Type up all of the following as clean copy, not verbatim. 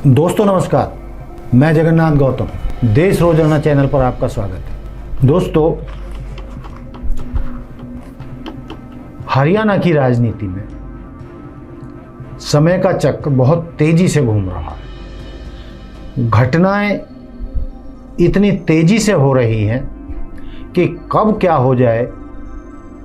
दोस्तों नमस्कार, मैं जगन्नाथ गौतम, देश रोजाना चैनल पर आपका स्वागत है। दोस्तों, हरियाणा की राजनीति में समय का चक्र बहुत तेजी से घूम रहा है। घटनाएं इतनी तेजी से हो रही हैं कि कब क्या हो जाए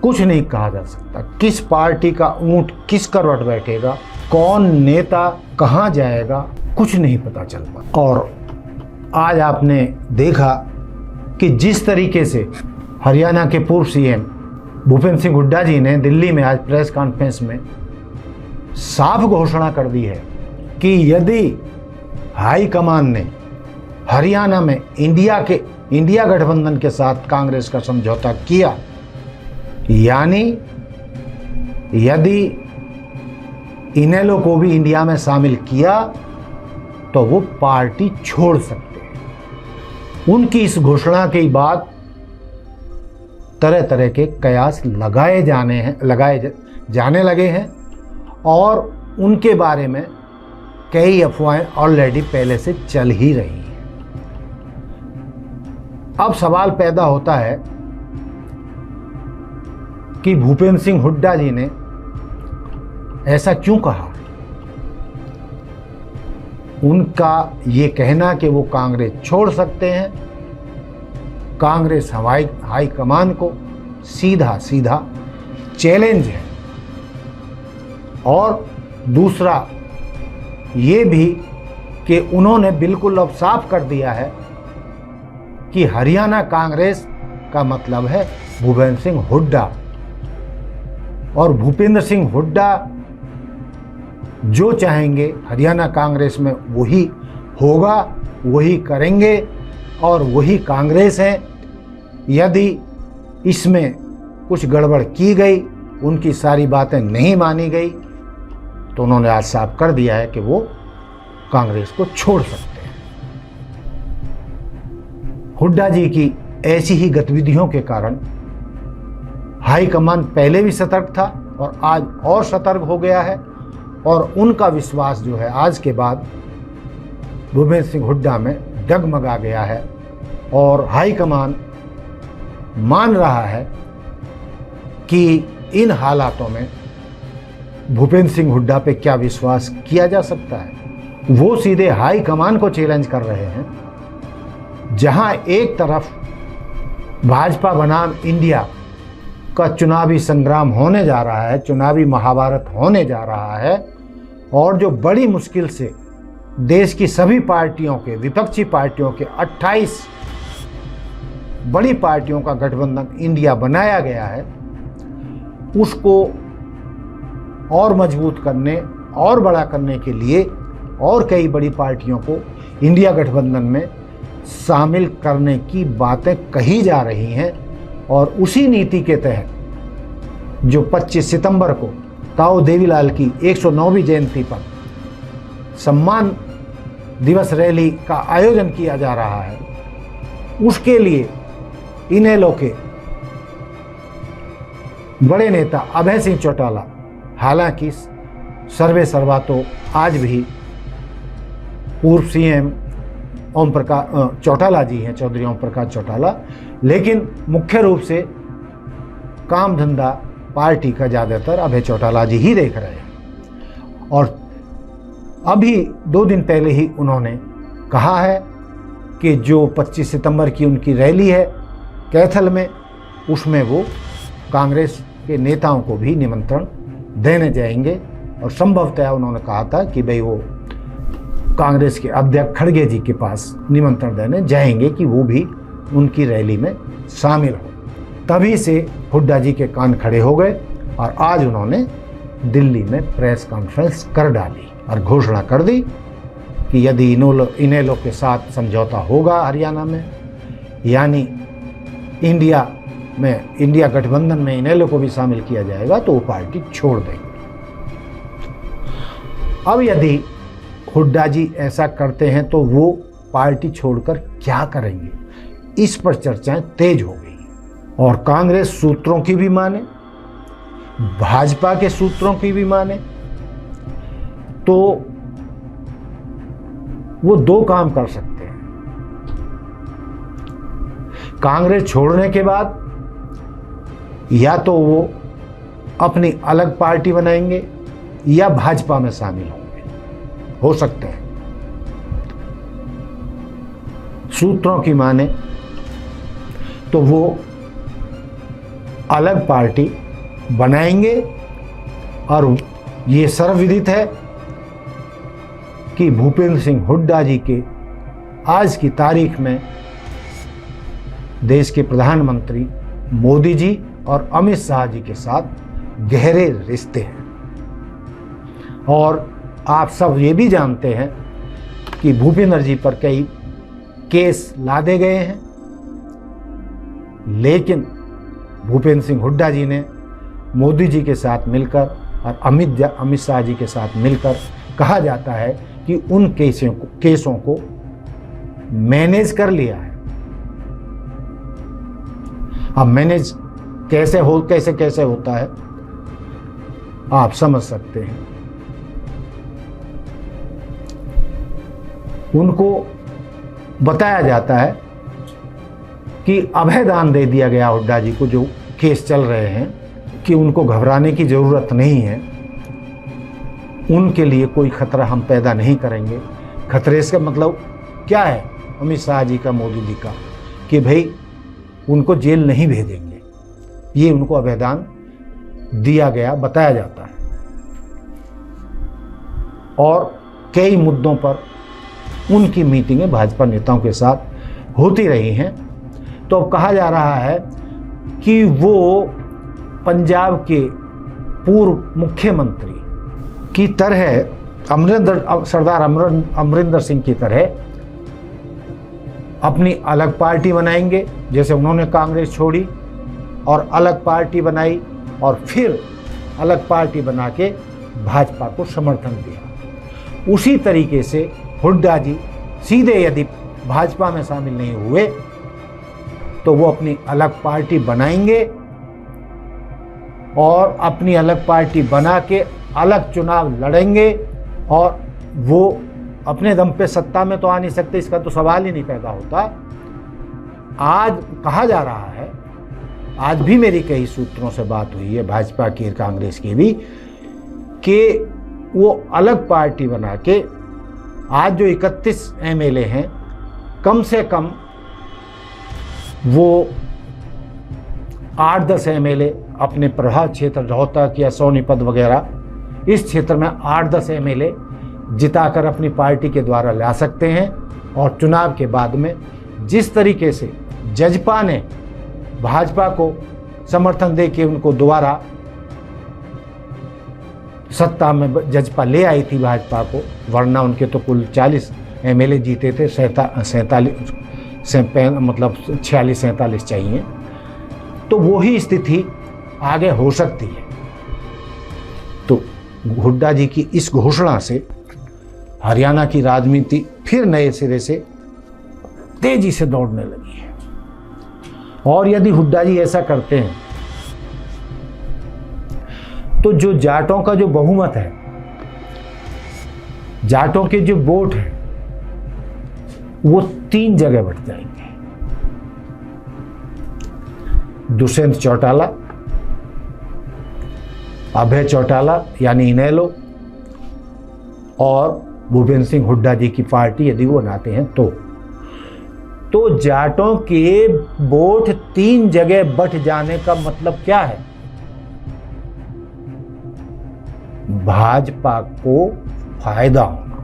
कुछ नहीं कहा जा सकता। किस पार्टी का ऊंट किस करवट बैठेगा, कौन नेता कहां जाएगा, कुछ नहीं पता चल पा। और आज आपने देखा कि जिस तरीके से हरियाणा के पूर्व सीएम भूपेंद्र सिंह हुड्डा जी ने दिल्ली में आज प्रेस कॉन्फ्रेंस में साफ घोषणा कर दी है कि यदि हाईकमान ने हरियाणा में इंडिया गठबंधन के साथ कांग्रेस का समझौता किया, यानी यदि इनेलो को भी इंडिया में शामिल किया, तो वो पार्टी छोड़ सकते हैं। उनकी इस घोषणा के बाद तरह तरह के कयास लगाए जाने लगे हैं और उनके बारे में कई अफवाहें ऑलरेडी पहले से चल ही रही हैं। अब सवाल पैदा होता है कि भूपेंद्र सिंह हुड्डा जी ने ऐसा क्यों कहा। उनका ये कहना कि वो कांग्रेस छोड़ सकते हैं, कांग्रेस हाईकमान को सीधा सीधा चैलेंज है। और दूसरा ये भी कि उन्होंने बिल्कुल अब साफ कर दिया है कि हरियाणा कांग्रेस का मतलब है भूपेंद्र सिंह हुड्डा, और भूपेंद्र सिंह हुड्डा जो चाहेंगे हरियाणा कांग्रेस में वही होगा, वही करेंगे और वही कांग्रेस है। यदि इसमें कुछ गड़बड़ की गई, उनकी सारी बातें नहीं मानी गई, तो उन्होंने आज साफ कर दिया है कि वो कांग्रेस को छोड़ सकते हैं। हुड्डा जी की ऐसी ही गतिविधियों के कारण हाईकमान पहले भी सतर्क था और आज और सतर्क हो गया है, और उनका विश्वास जो है आज के बाद भूपेंद्र सिंह हुड्डा में डगमगा गया है। और हाईकमान मान रहा है कि इन हालातों में भूपेंद्र सिंह हुड्डा पे क्या विश्वास किया जा सकता है। वो सीधे हाईकमान को चैलेंज कर रहे हैं। जहां एक तरफ भाजपा बनाम इंडिया का चुनावी संग्राम होने जा रहा है, चुनावी महाभारत होने जा रहा है, और जो बड़ी मुश्किल से देश की सभी पार्टियों के, विपक्षी पार्टियों के 28 बड़ी पार्टियों का गठबंधन इंडिया बनाया गया है, उसको और मजबूत करने और बड़ा करने के लिए और कई बड़ी पार्टियों को इंडिया गठबंधन में शामिल करने की बातें कही जा रही हैं। और उसी नीति के तहत जो 25 सितंबर को ताऊ देवीलाल की 109वीं जयंती पर सम्मान दिवस रैली का आयोजन किया जा रहा है, उसके लिए इनेलो के बड़े नेता अभय सिंह चौटाला, हालांकि सर्वे सर्वा तो आज भी पूर्व सीएम ओम प्रकाश चौटाला जी हैं, चौधरी ओम प्रकाश चौटाला, लेकिन मुख्य रूप से काम धंधा पार्टी का ज़्यादातर अभय चौटाला जी ही देख रहे हैं। और अभी 2 दिन पहले ही उन्होंने कहा है कि जो 25 सितंबर की उनकी रैली है कैथल में, उसमें वो कांग्रेस के नेताओं को भी निमंत्रण देने जाएंगे। और संभवतः उन्होंने कहा था कि भाई वो कांग्रेस के अध्यक्ष खड़गे जी के पास निमंत्रण देने जाएंगे कि वो भी उनकी रैली में शामिल हो। तभी से हुड्डा जी के कान खड़े हो गए और आज उन्होंने दिल्ली में प्रेस कॉन्फ्रेंस कर डाली और घोषणा कर दी कि यदि इनेलो के साथ समझौता होगा हरियाणा में, यानी इंडिया गठबंधन में इनेलो को भी शामिल किया जाएगा, तो वो पार्टी छोड़ देंगे। अब यदि हुड्डा जी ऐसा करते हैं तो वो पार्टी छोड़कर क्या करेंगे, इस पर चर्चाएं तेज हो गई। और कांग्रेस सूत्रों की भी माने, भाजपा के सूत्रों की भी माने, तो वो दो काम कर सकते हैं। कांग्रेस छोड़ने के बाद या तो वो अपनी अलग पार्टी बनाएंगे या भाजपा में शामिल होंगे, हो सकते हैं। सूत्रों की माने तो वो अलग पार्टी बनाएंगे और ये सर्वविदित है कि भूपेंद्र सिंह हुड्डा जी के आज की तारीख में देश के प्रधानमंत्री मोदी जी और अमित शाह जी के साथ गहरे रिश्ते हैं। और आप सब ये भी जानते हैं कि भूपेंद्र जी पर कई केस लादे गए हैं, लेकिन भूपेंद्र सिंह हुड्डा जी ने मोदी जी के साथ मिलकर और अमित शाह जी के साथ मिलकर कहा जाता है कि उन केसों को मैनेज कर लिया है। अब मैनेज कैसे होता है आप समझ सकते हैं। उनको बताया जाता है कि अभय दान दे दिया गया हुड्डा जी को, जो केस चल रहे हैं, कि उनको घबराने की ज़रूरत नहीं है, उनके लिए कोई खतरा हम पैदा नहीं करेंगे। खतरे से मतलब क्या है अमित शाह जी का, मोदी जी का, कि भाई उनको जेल नहीं भेजेंगे। ये उनको अभयदान दिया गया बताया जाता है। और कई मुद्दों पर उनकी मीटिंगें भाजपा नेताओं के साथ होती रही हैं। तो अब कहा जा रहा है कि वो पंजाब के पूर्व मुख्यमंत्री की तरह सरदार अमरिंदर सिंह की तरह अपनी अलग पार्टी बनाएंगे, जैसे उन्होंने कांग्रेस छोड़ी और अलग पार्टी बनाई और फिर अलग पार्टी बना के भाजपा को समर्थन दिया। उसी तरीके से हुड्डा जी सीधे यदि भाजपा में शामिल नहीं हुए तो वो अपनी अलग पार्टी बनाएंगे और अपनी अलग पार्टी बना के अलग चुनाव लड़ेंगे। और वो अपने दम पे सत्ता में तो आ नहीं सकते, इसका तो सवाल ही नहीं पैदा होता। आज कहा जा रहा है, आज भी मेरी कई सूत्रों से बात हुई है भाजपा की, कांग्रेस की भी, कि वो अलग पार्टी बना के आज जो 31 एमएलए हैं, कम से कम वो 8-10 एमएलए अपने प्रभाव क्षेत्र रोहतक या सोनीपत वगैरह इस क्षेत्र में 8-10 एमएलए जिताकर अपनी पार्टी के द्वारा ला सकते हैं। और चुनाव के बाद में जिस तरीके से जजपा ने भाजपा को समर्थन दे के उनको दोबारा सत्ता में जजपा ले आई थी भाजपा को, वरना उनके तो कुल 40 एमएलए जीते थे, 46-47 चाहिए। तो वही स्थिति आगे हो सकती है। तो हुड्डा जी की इस घोषणा से हरियाणा की राजनीति फिर नए सिरे से तेजी से दौड़ने लगी है। और यदि हुड्डा जी ऐसा करते हैं तो जो जाटों का जो बहुमत है, जाटों के जो वोट है, वो 3 जगह बढ़ जाएंगे। दुष्यंत चौटाला, अभय चौटाला यानी इनेलो और भूपेंद्र सिंह हुड्डा जी की पार्टी यदि वो बनाते हैं तो जाटों के वोट 3 जगह बढ़ जाने का मतलब क्या है? भाजपा को फायदा होना।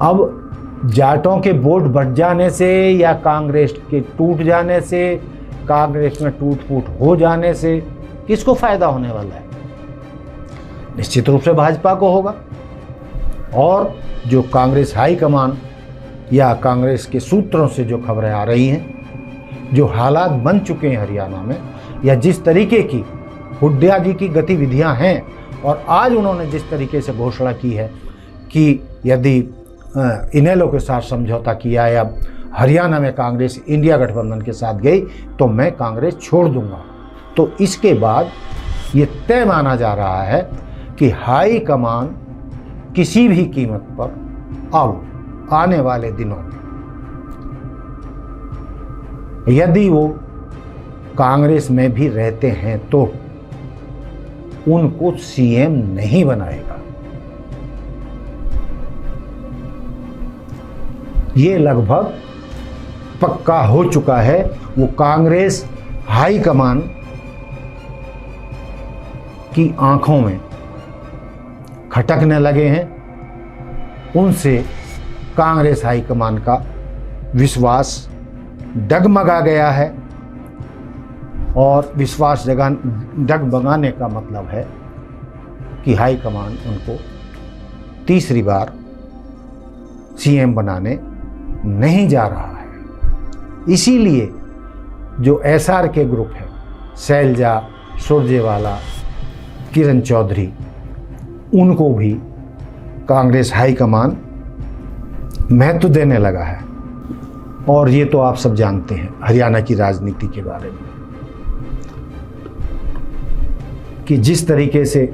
अब जाटों के वोट बढ़ जाने से या कांग्रेस के टूट जाने से, कांग्रेस में टूट फूट हो जाने से किसको फायदा होने वाला है? निश्चित रूप से भाजपा को होगा। और जो कांग्रेस हाईकमान या कांग्रेस के सूत्रों से जो खबरें आ रही हैं, जो हालात बन चुके हैं हरियाणा में, या जिस तरीके की हुड्डा जी की गतिविधियां हैं, और आज उन्होंने जिस तरीके से घोषणा की है कि यदि इनेलो के साथ समझौता किया या हरियाणा में कांग्रेस इंडिया गठबंधन के साथ गई तो मैं कांग्रेस छोड़ दूंगा, तो इसके बाद ये तय माना जा रहा है कि हाई कमान किसी भी कीमत पर अब आने वाले दिनों में यदि वो कांग्रेस में भी रहते हैं तो उनको सीएम नहीं बनाएगा। ये लगभग पक्का हो चुका है। वो कांग्रेस हाईकमान की आंखों में खटकने लगे हैं। उनसे कांग्रेस हाईकमान का विश्वास डगमगा गया है और विश्वास डगमगाने का मतलब है कि हाईकमान उनको तीसरी बार सीएम बनाने नहीं जा रहा है। इसीलिए जो एसआर के ग्रुप है, शैलजा, सुरजेवाला, किरण चौधरी, उनको भी कांग्रेस हाईकमान महत्व देने लगा है। और ये तो आप सब जानते हैं हरियाणा की राजनीति के बारे में कि जिस तरीके से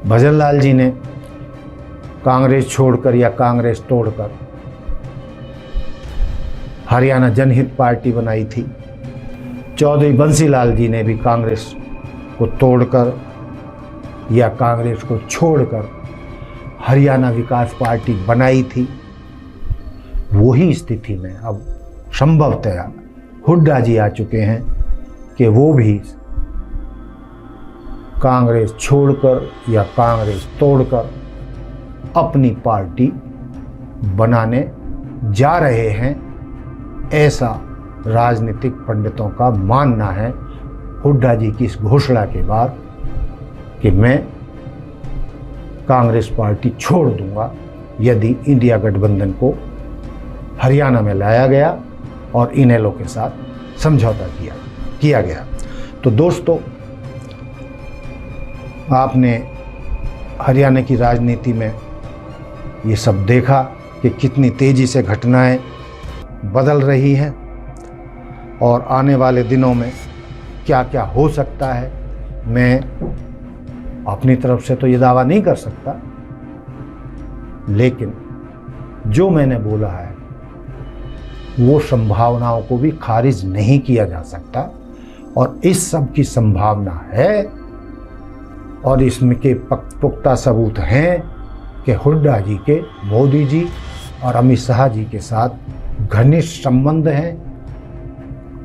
भजनलाल जी ने कांग्रेस छोड़कर या कांग्रेस तोड़कर हरियाणा जनहित पार्टी बनाई थी, चौधरी बंसीलाल जी ने भी कांग्रेस को तोड़कर या कांग्रेस को छोड़कर हरियाणा विकास पार्टी बनाई थी। वही स्थिति में अब संभवतः हुड्डा जी आ चुके हैं कि वो भी कांग्रेस छोड़कर या कांग्रेस तोड़कर अपनी पार्टी बनाने जा रहे हैं। ऐसा राजनीतिक पंडितों का मानना है हुड्डा जी की इस घोषणा के बाद कि मैं कांग्रेस पार्टी छोड़ दूंगा यदि इंडिया गठबंधन को हरियाणा में लाया गया और इनेलो के साथ समझौता किया गया। तो दोस्तों, आपने हरियाणा की राजनीति में ये सब देखा कि कितनी तेज़ी से घटनाएं बदल रही हैं और आने वाले दिनों में क्या क्या हो सकता है। मैं अपनी तरफ से तो ये दावा नहीं कर सकता, लेकिन जो मैंने बोला है वो संभावनाओं को भी खारिज नहीं किया जा सकता और इस सब की संभावना है और इसमें के पुख्ता सबूत हैं कि हुड्डा जी के मोदी जी और अमित शाह जी के साथ घनिष्ठ संबंध हैं।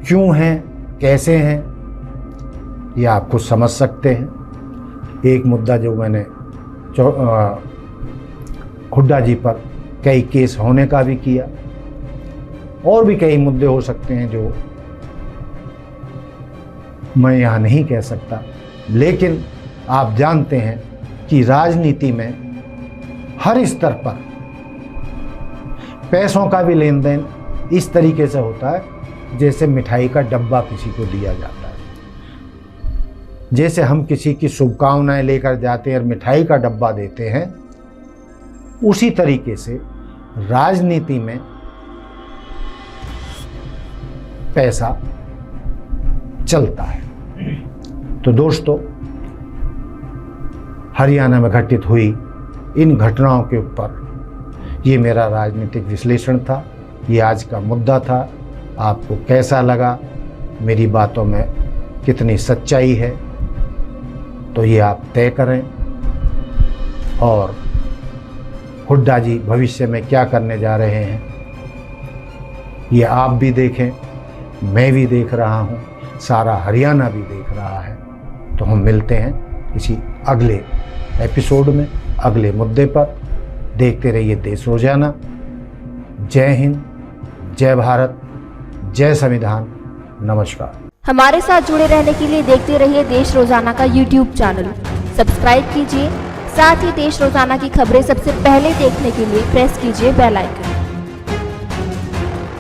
क्यों हैं, कैसे हैं, ये आप खुद समझ सकते हैं। एक मुद्दा जो मैंने हुड्डा जी पर कई केस होने का भी किया, और भी कई मुद्दे हो सकते हैं जो मैं यहाँ नहीं कह सकता। लेकिन आप जानते हैं कि राजनीति में हर स्तर पर पैसों का भी लेन देन इस तरीके से होता है जैसे मिठाई का डब्बा किसी को दिया जाता है। जैसे हम किसी की शुभकामनाएं लेकर जाते हैं और मिठाई का डब्बा देते हैं, उसी तरीके से राजनीति में पैसा चलता है। तो दोस्तों, हरियाणा में घटित हुई इन घटनाओं के ऊपर ये मेरा राजनीतिक विश्लेषण था, ये आज का मुद्दा था। आपको कैसा लगा, मेरी बातों में कितनी सच्चाई है, तो ये आप तय करें। और हुड्डा जी भविष्य में क्या करने जा रहे हैं ये आप भी देखें, मैं भी देख रहा हूँ, सारा हरियाणा भी देख रहा है। तो हम मिलते हैं किसी अगले एपिसोड में, अगले मुद्दे पर। देखते रहिए देश रोजाना। जय हिंद, जय भारत, जय संविधान। नमस्कार। हमारे साथ जुड़े रहने के लिए देखते रहिए देश रोजाना का YouTube चैनल सब्सक्राइब कीजिए। साथ ही देश रोजाना की खबरें सबसे पहले देखने के लिए प्रेस कीजिए बेल आइकन।